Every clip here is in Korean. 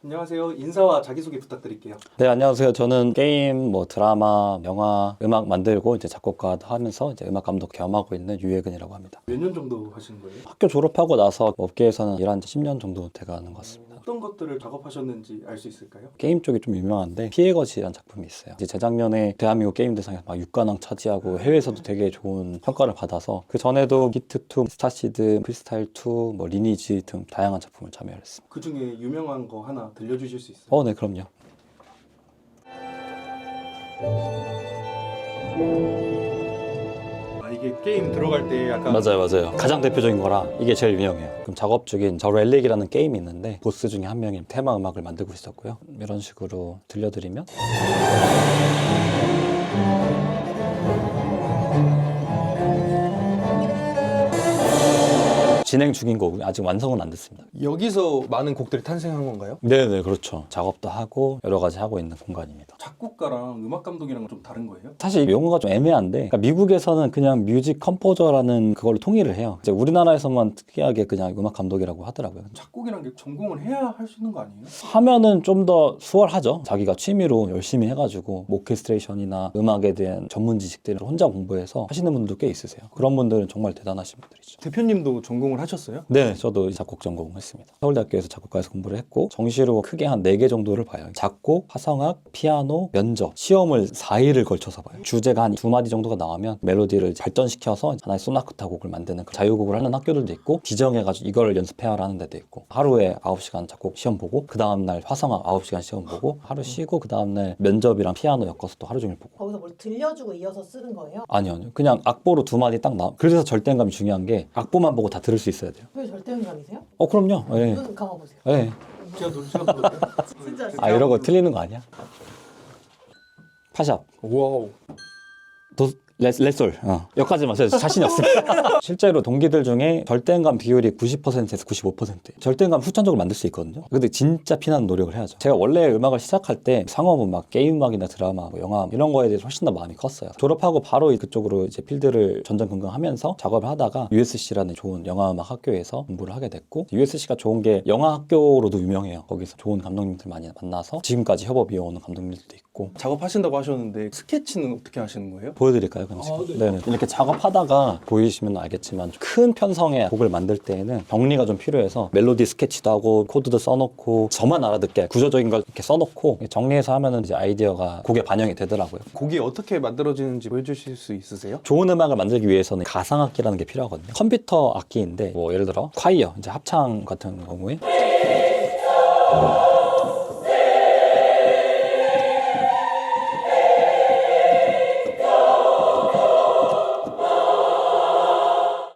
안녕하세요. 인사와 자기소개 부탁드릴게요. 네, 안녕하세요. 저는 게임, 드라마, 영화, 음악 만들고 이제 작곡가도 하면서 이제 음악 감독 겸하고 있는 유혜근이라고 합니다. 몇 년 정도 하시는 거예요? 학교 졸업하고 나서 업계에서는 일한 지 10년 정도 돼가는 것 같습니다. 어떤 것들을 작업하셨는지 알 수 있을까요? 게임 쪽이 좀 유명한데 피해거지라는 작품이 있어요. 이제 재작년에 대한민국 게임 대상에서 막 6관왕 차지하고 해외에서도 되게 좋은 평가를 받아서 그 전에도 히트2, 스타시드, 프리스타일2, 리니지 등 다양한 작품을 참여했습니다. 그 중에 유명한 거 하나 들려주실 수 있어요? 네, 그럼요. 이게 게임 들어갈 때 약간 맞아요. 가장 대표적인 거라 이게 제일 유명해요. 그럼 작업 중인 저 렐릭이라는 게임이 있는데 보스 중에 한 명이 테마 음악을 만들고 있었고요. 이런 식으로 들려드리면 진행 중인 거고 아직 완성은 안 됐습니다. 여기서 많은 곡들이 탄생한 건가요? 네네, 그렇죠. 작업도 하고 여러 가지 하고 있는 공간입니다. 작곡가랑 음악 감독이랑 좀 다른 거예요? 사실 용어가 좀 애매한데, 그러니까 미국에서는 그냥 뮤직 컴포저라는 그걸로 통일을 해요. 이제 우리나라에서만 특이하게 그냥 음악 감독이라고 하더라고요. 작곡이란 게 전공을 해야 할 수 있는 거 아니에요? 하면은 좀 더 수월하죠. 자기가 취미로 열심히 해가지고 오케스트레이션이나 음악에 대한 전문 지식들을 혼자 공부해서 하시는 분들도 꽤 있으세요. 그런 분들은 정말 대단하신 분들이죠. 대표님도 전공을 하셨어요? 네, 저도 작곡 전공했습니다. 서울대학교에서 작곡과에서 공부를 했고 정시로 크게 한 4개 정도를 봐요. 작곡, 화성악, 피아노, 면접. 시험을 4일을 걸쳐서 봐요. 주제가 한 2마디 정도가 나오면 멜로디를 발전시켜서 하나의 소나타 곡을 만드는 자유곡을 하는 학교들도 있고 지정해가지고 이걸 연습해야 하는 데도 있고 하루에 9시간 작곡 시험 보고 그 다음날 화성악 9시간 시험 보고 하루 쉬고 그 다음날 면접이랑 피아노 엮어서 또 하루 종일 보고. 거기서 뭘 들려주고 이어서 쓰는 거예요? 아니요. 그냥 악보로 2마디 딱 나와. 그래서 절대감이 중요한 게 악보만 보고 다 들을 수 있어야 돼요. 왜 절대음감이세요? 그럼요. 예. 눈 감아보세요. 예. 제가 불러요. 진짜. 이런 거 틀리는 거 아니야? 파샵. 와우. 레솔. 여기까지만 제가 자신이 없습니다. 실제로 동기들 중에 절대음감 비율이 90%에서 95%예요. 절대음감 후천적으로 만들 수 있거든요. 근데 진짜 피나는 노력을 해야죠. 제가 원래 음악을 시작할 때 상업음악, 게임 음악이나 드라마, 영화 이런 거에 대해서 훨씬 더 마음이 컸어요. 졸업하고 바로 그쪽으로 이제 필드를 전전긍긍하면서 작업을 하다가 USC라는 좋은 영화음악 학교에서 공부를 하게 됐고 USC가 좋은 게 영화 학교로도 유명해요. 거기서 좋은 감독님들 많이 만나서 지금까지 협업 이어오는 감독님들도 있고. 작업하신다고 하셨는데 스케치는 어떻게 하시는 거예요? 보여드릴까요? 그럼 네. 이렇게 작업하다가 보이시면 알겠지만 큰 편성의 곡을 만들 때에는 정리가 좀 필요해서 멜로디 스케치도 하고 코드도 써놓고 저만 알아듣게 구조적인 걸 이렇게 써놓고 정리해서 하면은 이제 아이디어가 곡에 반영이 되더라고요. 곡이 어떻게 만들어지는지 보여주실 수 있으세요? 좋은 음악을 만들기 위해서는 가상악기라는 게 필요하거든요. 컴퓨터 악기인데 예를 들어 콰이어, 이제 합창 같은 경우에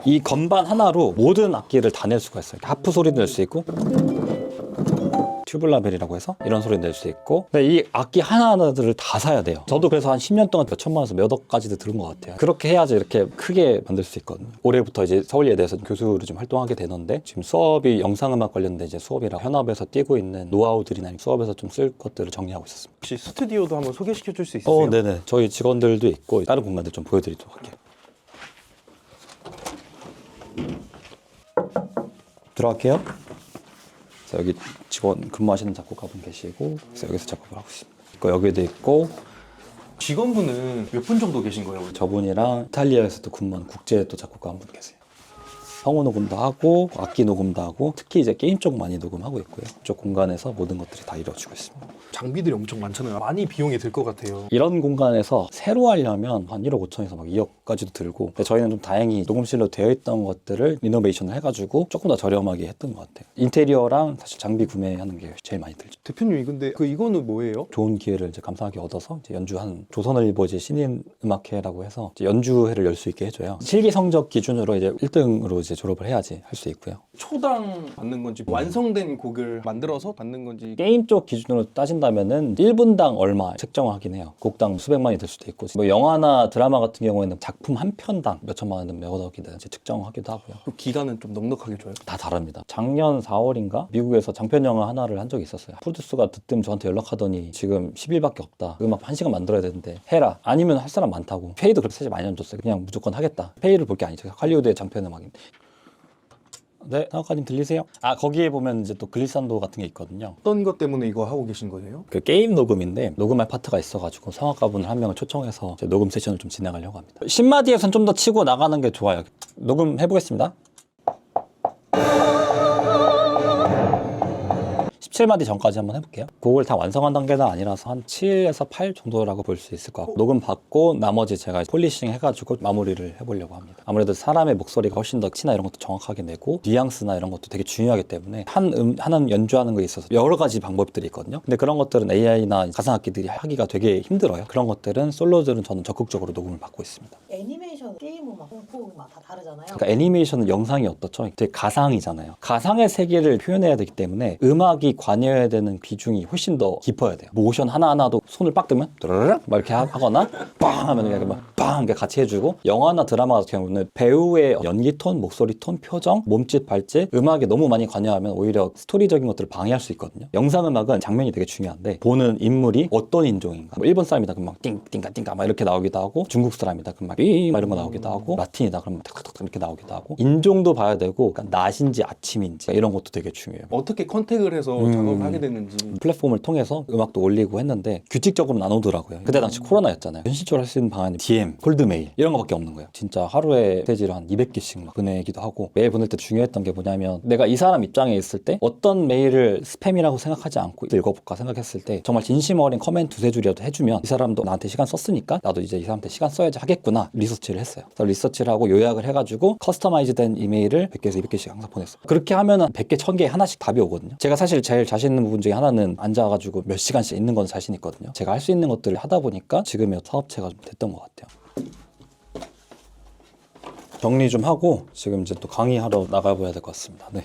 이 건반 하나로 모든 악기를 다 낼 수가 있어요. 하프 소리도 낼 수 있고 튜블라벨이라고 해서 이런 소리 낼 수 있고. 근데 이 악기 하나하나들을 다 사야 돼요. 저도 그래서 한 10년 동안 몇 천만 원에서 몇 억까지도 들은 것 같아요. 그렇게 해야지 이렇게 크게 만들 수 있거든요. 올해부터 이제 서울예대에서 교수로 좀 활동하게 되는데 지금 수업이 영상음악 관련된 이제 수업이라 현업에서 띄고 있는 노하우들이나 수업에서 좀 쓸 것들을 정리하고 있었습니다. 혹시 스튜디오도 한번 소개시켜 줄 수 있으세요? 네네. 저희 직원들도 있고 다른 공간들 좀 보여드리도록 할게요. 들어갈게요. 자, 여기 직원 근무하시는 작곡가분 계시고 그래서 여기서 작업을 하고 있습니다. 여기도 있고 직원분은 몇 분 정도 계신 거예요? 저분이랑 이탈리아에서도 근무하는 국제 또 작곡가 한 분 계세요. 성우 녹음도 하고 악기 녹음도 하고 특히 이제 게임 쪽 많이 녹음하고 있고요. 이쪽 공간에서 모든 것들이 다 이루어지고 있습니다. 장비들이 엄청 많잖아요. 많이 비용이 들 것 같아요. 이런 공간에서 새로 하려면 한 1억 5천에서 막 2억까지도 들고 근데 저희는 좀 다행히 녹음실로 되어 있던 것들을 리노베이션을 해가지고 조금 더 저렴하게 했던 것 같아요. 인테리어랑 사실 장비 구매하는 게 제일 많이 들죠. 대표님 근데 이거는 뭐예요? 좋은 기회를 이제 감사하게 얻어서 이제 연주한 조선일보 이제 신인 음악회라고 해서 이제 연주회를 열 수 있게 해줘요. 실기 성적 기준으로 이제 1등으로 이제 졸업을 해야지 할 수 있고요. 초당 받는 건지 완성된 곡을 만들어서 받는 건지. 게임 쪽 기준으로 따진다면은 1분당 얼마 책정하긴 해요. 곡당 수백만이 될 수도 있고 영화나 드라마 같은 경우에는 작품 한 편당 몇 천만 원, 몇 억이 되는지 측정하기도 하고요. 그 기간은 좀 넉넉하게 줘요? 다 다릅니다. 작년 4월인가 미국에서 장편 영화 하나를 한 적이 있었어요. 프로듀스가 그때 저한테 연락하더니 지금 10일밖에 없다. 음악 1시간 만들어야 되는데 해라. 아니면 할 사람 많다고. 페이도 그렇게 사실 많이 안 줬어요. 그냥 무조건 하겠다. 페이를 볼 게 아니죠. 할리우드의 장편 음악인데. 네, 상학과님 들리세요? 아, 거기에 보면 이제 또 글리산도 같은 게 있거든요. 어떤 것 때문에 이거 하고 계신 거예요? 그 게임 녹음인데 녹음할 파트가 있어가지고 상학과분을 한 명을 초청해서 이제 녹음 세션을 좀 진행하려고 합니다. 10마디에선 좀 더 치고 나가는 게 좋아요. 녹음해보겠습니다. 17마디 전까지 한번 해볼게요. 곡을 다 완성한 단계는 아니라서 한 7에서 8 정도라고 볼 수 있을 것 같고 녹음 받고 나머지 제가 폴리싱 해가지고 마무리를 해보려고 합니다. 아무래도 사람의 목소리가 훨씬 더 키나 이런 것도 정확하게 내고 뉘앙스나 이런 것도 되게 중요하기 때문에 하나 연주하는 거에 있어서 여러 가지 방법들이 있거든요. 근데 그런 것들은 AI나 가상악기들이 하기가 되게 힘들어요. 그런 것들은 솔로들은 저는 적극적으로 녹음을 받고 있습니다. 애니메이션, 게임 음악, 공포 음악 다 다르잖아요. 그러니까 애니메이션은 영상이 어떻죠? 되게 가상이잖아요. 가상의 세계를 표현해야 되기 때문에 음악이 관여해야 되는 비중이 훨씬 더 깊어야 돼요. 모션 하나하나도 손을 빡 뜨면 드르륵 막 이렇게 하거나 빵 하면 그냥 막 빵 이렇게 같이 해주고 영화나 드라마 같은 경우는 배우의 연기 톤, 목소리 톤, 표정, 몸짓, 발짓 음악에 너무 많이 관여하면 오히려 스토리적인 것들을 방해할 수 있거든요. 영상 음악은 장면이 되게 중요한데 보는 인물이 어떤 인종인가 뭐 일본 사람이다 그럼 막 띵띵가 막 이렇게 나오기도 하고 중국 사람이다 그럼 막 이런 거 나오기도 하고 라틴이다 그럼 탁탁탁 이렇게 나오기도 하고 인종도 봐야 되고 그러니까 낮인지 아침인지 이런 것도 되게 중요해요. 어떻게 컨택을 해서 작업을 하게 됐는지. 플랫폼을 통해서 음악도 올리고 했는데 규칙적으로 나누더라고요. 그때 당시 코로나였잖아요. 현실적으로 할 수 있는 방안이 DM, 콜드메일 이런 거밖에 없는 거예요. 진짜 하루에 메시지를 한 200개씩 막 보내기도 하고 메일 보낼 때 중요했던 게 뭐냐면 내가 이 사람 입장에 있을 때 어떤 메일을 스팸이라고 생각하지 않고 읽어볼까 생각했을 때 정말 진심 어린 커멘트 두세 줄이라도 해주면 이 사람도 나한테 시간 썼으니까 나도 이제 이 사람한테 시간 써야지 하겠구나 리서치를 했어요. 그래서 리서치를 하고 요약을 해가지고 커스터마이즈된 이메일을 100개에서 200개씩 항상 보냈어요. 그렇게 하면은 100개, 1000개 하나씩 답이 오거든요. 제가 사실 제일 자신 있는 부분 중에 하나는 앉아가지고 몇 시간씩 있는 건 자신 있거든요. 제가 할 수 있는 것들을 하다 보니까 지금의 사업체가 좀 됐던 것 같아요. 정리 좀 하고 지금 이제 또 강의하러 나가봐야 될 것 같습니다. 네.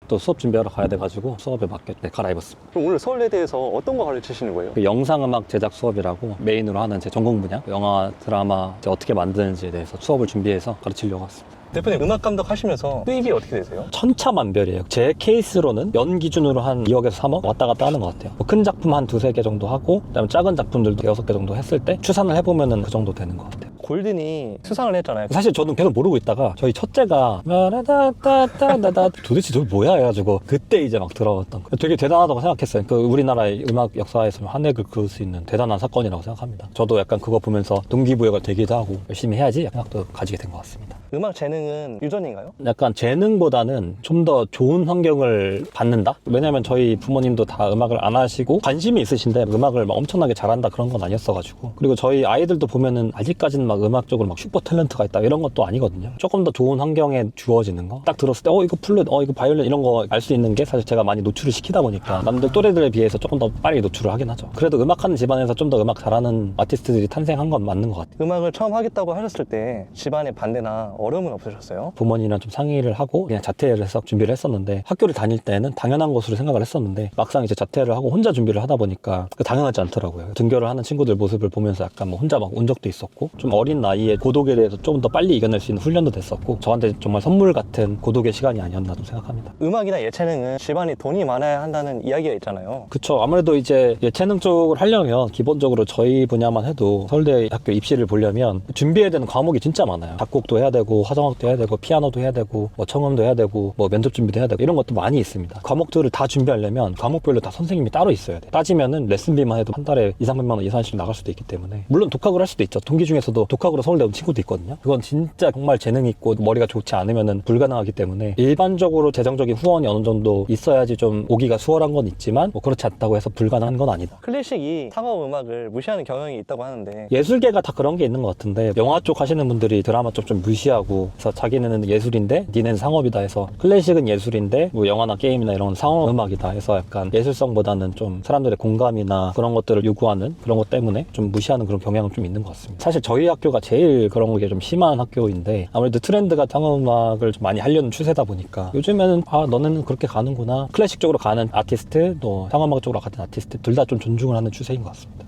또 수업 준비하러 가야 돼가지고 수업에 맞게 갈아입었습니다. 그럼 오늘 서울예대에서 어떤 거 가르치시는 거예요? 그 영상음악 제작 수업이라고 메인으로 하는 제 전공 분야 영화, 드라마 이제 어떻게 만드는지에 대해서 수업을 준비해서 가르치려고 왔습니다. 대표님 음악 감독 하시면서 수입이 어떻게 되세요? 천차만별이에요. 제 케이스로는 연 기준으로 한 2억에서 3억 왔다 갔다 하는 것 같아요. 뭐큰 작품 한 두세 개 정도 하고 그다음에 작은 작품들도 6개 정도 했을 때 추산을 해보면은 그 정도 되는 것 같아요. 골든이 수상을 했잖아요. 사실 저는 계속 모르고 있다가 저희 첫째가 마라다따따다다 도대체 저게 뭐야 해가지고 그때 이제 막 들어왔던 거 되게 대단하다고 생각했어요. 그 우리나라의 음악 역사에서 한 획을 그을 수 있는 대단한 사건이라고 생각합니다. 저도 약간 그거 보면서 동기부여가 되기도 하고 열심히 해야지 생각도 가지게 된 것 같습니다. 음악 재능은 유전인가요? 약간 재능보다는 좀 더 좋은 환경을 받는다? 왜냐면 저희 부모님도 다 음악을 안 하시고 관심이 있으신데 음악을 막 엄청나게 잘한다 그런 건 아니었어가지고 그리고 저희 아이들도 보면은 아직까지는 막 음악적으로 막 슈퍼 탤런트가 있다 이런 것도 아니거든요. 조금 더 좋은 환경에 주어지는 거 딱 들었을 때 이거 플룻, 이거 바이올린 이런 거 알 수 있는 게 사실 제가 많이 노출을 시키다 보니까 남들 또래들에 비해서 조금 더 빨리 노출을 하긴 하죠. 그래도 음악하는 집안에서 좀 더 음악 잘하는 아티스트들이 탄생한 건 맞는 것 같아요. 음악을 처음 하겠다고 하셨을 때 집안의 반대나 어려움은 없으셨어요? 부모님이랑 좀 상의를 하고 그냥 자퇴를 해서 준비를 했었는데 학교를 다닐 때는 당연한 것으로 생각을 했었는데 막상 이제 자퇴를 하고 혼자 준비를 하다 보니까 당연하지 않더라고요. 등교를 하는 친구들 모습을 보면서 약간 뭐 혼자 막 운 적도 있었고 좀 어린 나이에 고독에 대해서 조금 더 빨리 이겨낼 수 있는 훈련도 됐었고 저한테 정말 선물 같은 고독의 시간이 아니었나 좀 생각합니다. 음악이나 예체능은 집안이 돈이 많아야 한다는 이야기가 있잖아요. 그쵸. 아무래도 이제 예체능 쪽을 하려면 기본적으로 저희 분야만 해도 서울대 학교 입시를 보려면 준비해야 되는 과목이 진짜 많아요. 작곡도 해야 되고 화성학도 해야 되고 피아노도 해야 되고 뭐 청음도 해야 되고 뭐 면접 준비도 해야 되고 이런 것도 많이 있습니다. 과목들을 다 준비하려면 과목별로 다 선생님이 따로 있어야 돼요. 따지면은 레슨비만 해도 한 달에 2,300만 원 이상씩 나갈 수도 있기 때문에 물론 독학을 할 수도 있죠. 동기 중에서도 독학으로 서울대 온 친구도 있거든요. 그건 진짜 정말 재능 있고 머리가 좋지 않으면은 불가능하기 때문에 일반적으로 재정적인 후원이 어느 정도 있어야지 좀 오기가 수월한 건 있지만 뭐 그렇지 않다고 해서 불가능한 건 아니다. 클래식이 상업 음악을 무시하는 경향이 있다고 하는데 예술계가 다 그런 게 있는 것 같은데 영화 쪽 하시는 분들이 드라마 쪽 좀 무시하고 그래서 자기네는 예술인데 니네는 상업이다 해서 클래식은 예술인데 뭐 영화나 게임이나 이런 상업 음악이다 해서 약간 예술성보다는 좀 사람들의 공감이나 그런 것들을 요구하는 그런 것 때문에 좀 무시하는 그런 경향은 좀 있는 것 같습니다. 사실 저희 학교가 제일 그런 게 좀 심한 학교인데 아무래도 트렌드가 상업 음악을 좀 많이 하려는 추세다 보니까 요즘에는 너네는 그렇게 가는구나 클래식 쪽으로 가는 아티스트 또 상업 음악 쪽으로 가는 아티스트 둘 다 좀 존중을 하는 추세인 것 같습니다.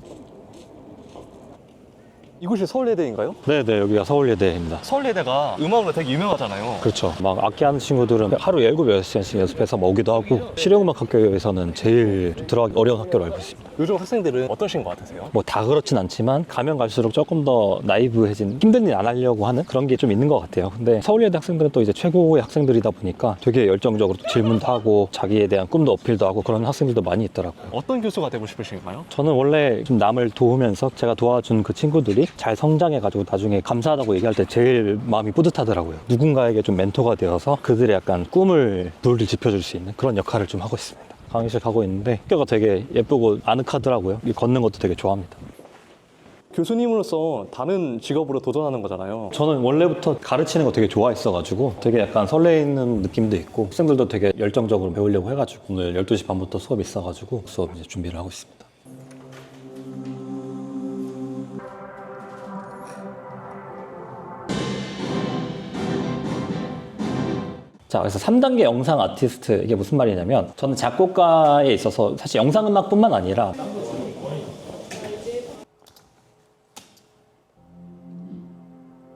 이곳이 서울예대인가요? 네네, 여기가 서울예대입니다. 서울예대가 음악으로 되게 유명하잖아요. 그렇죠. 막 악기 하는 친구들은 하루 7-8시간씩 연습해서 뭐 오기도 하고, 실용음악학교에서는 제일 좀 들어가기 어려운 학교로 알고 있습니다. 요즘 학생들은 어떠신 것 같으세요? 뭐 다 그렇진 않지만 가면 갈수록 조금 더 나이브해진, 힘든 일 안 하려고 하는 그런 게 좀 있는 것 같아요. 근데 서울예대 학생들은 또 이제 최고의 학생들이다 보니까 되게 열정적으로 질문도 하고 자기에 대한 꿈도 어필도 하고 그런 학생들도 많이 있더라고요. 어떤 교수가 되고 싶으신가요? 저는 원래 좀 남을 도우면서 제가 도와준 그 친구들이 잘 성장해가지고 나중에 감사하다고 얘기할 때 제일 마음이 뿌듯하더라고요. 누군가에게 좀 멘토가 되어서 그들의 약간 꿈을 불을 지펴줄 수 있는 그런 역할을 좀 하고 있습니다. 강의실 가고 있는데 학교가 되게 예쁘고 아늑하더라고요. 걷는 것도 되게 좋아합니다. 교수님으로서 다른 직업으로 도전하는 거잖아요. 저는 원래부터 가르치는 거 되게 좋아했어가지고 되게 약간 설레이는 느낌도 있고 학생들도 되게 열정적으로 배우려고 해가지고 오늘 12시 반부터 수업이 있어가지고 수업 이제 준비를 하고 있습니다. 자, 그래서 3단계 영상 아티스트, 이게 무슨 말이냐면 저는 작곡가에 있어서 사실 영상음악뿐만 아니라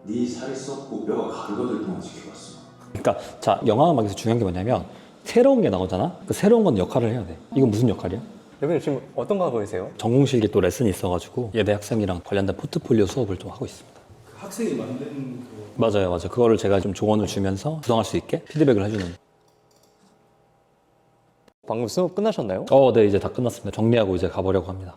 네 살이 썩고 뼈가 가루가 동안 지켜봤어. 그러니까 자, 영화음악에서 중요한 게 뭐냐면 새로운 게 나오잖아? 그 새로운 건 역할을 해야 돼. 이건 무슨 역할이야? 대표님 지금 어떤 거 하고 계세요? 전공실기 또 레슨이 있어가지고 예대 학생이랑 관련된 포트폴리오 수업을 좀 하고 있습니다. 학생이 만든 맞아요. 그거를 제가 좀 조언을 주면서 구성할 수 있게 피드백을 해주는. 방금 수업 끝나셨나요? 네, 이제 다 끝났습니다. 정리하고 이제 가보려고 합니다.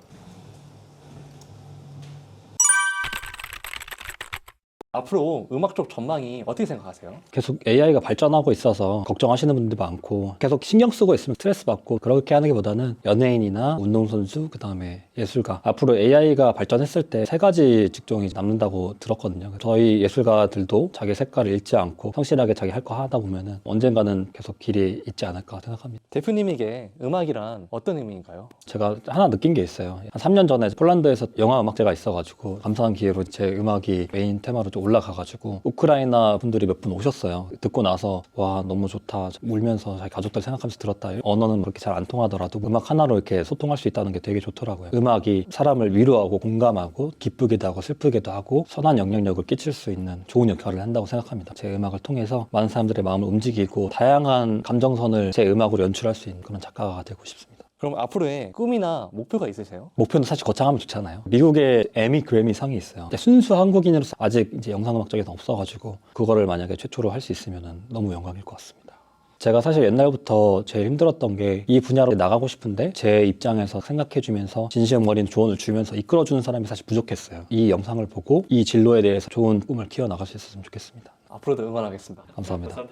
앞으로 음악 쪽 전망이 어떻게 생각하세요? 계속 AI가 발전하고 있어서 걱정하시는 분들도 많고 계속 신경 쓰고 있으면 스트레스 받고 그렇게 하는 게 보다는 연예인이나 운동선수 그다음에 예술가 앞으로 AI가 발전했을 때 3가지 직종이 남는다고 들었거든요. 저희 예술가들도 자기 색깔을 잃지 않고 성실하게 자기 할 거 하다 보면은 언젠가는 계속 길이 있지 않을까 생각합니다. 대표님에게 음악이란 어떤 의미인가요? 제가 하나 느낀 게 있어요. 한 3년 전에 폴란드에서 영화 음악제가 있어가지고 감사한 기회로 제 음악이 메인 테마로 좀 올라가가지고 우크라이나 분들이 몇 분 오셨어요. 듣고 나서 와 너무 좋다 울면서 자기 가족들 생각하면서 들었다. 언어는 그렇게 잘 안 통하더라도 음악 하나로 이렇게 소통할 수 있다는 게 되게 좋더라고요. 음악이 사람을 위로하고 공감하고 기쁘기도 하고 슬프기도 하고 선한 영향력을 끼칠 수 있는 좋은 역할을 한다고 생각합니다. 제 음악을 통해서 많은 사람들의 마음을 움직이고 다양한 감정선을 제 음악으로 연출할 수 있는 그런 작가가 되고 싶습니다. 그럼 앞으로의 꿈이나 목표가 있으세요? 목표는 사실 거창하면 좋잖아요. 미국에 에미 그래미 상이 있어요. 근데 순수 한국인으로서 아직 이제 영상음악 쪽에서 없어가지고 그거를 만약에 최초로 할 수 있으면 너무 영광일 것 같습니다. 제가 사실 옛날부터 제일 힘들었던 게 이 분야로 나가고 싶은데 제 입장에서 생각해주면서 진심 어린 조언을 주면서 이끌어주는 사람이 사실 부족했어요. 이 영상을 보고 이 진로에 대해서 좋은 꿈을 키워나갈 수 있었으면 좋겠습니다. 앞으로도 응원하겠습니다. 감사합니다.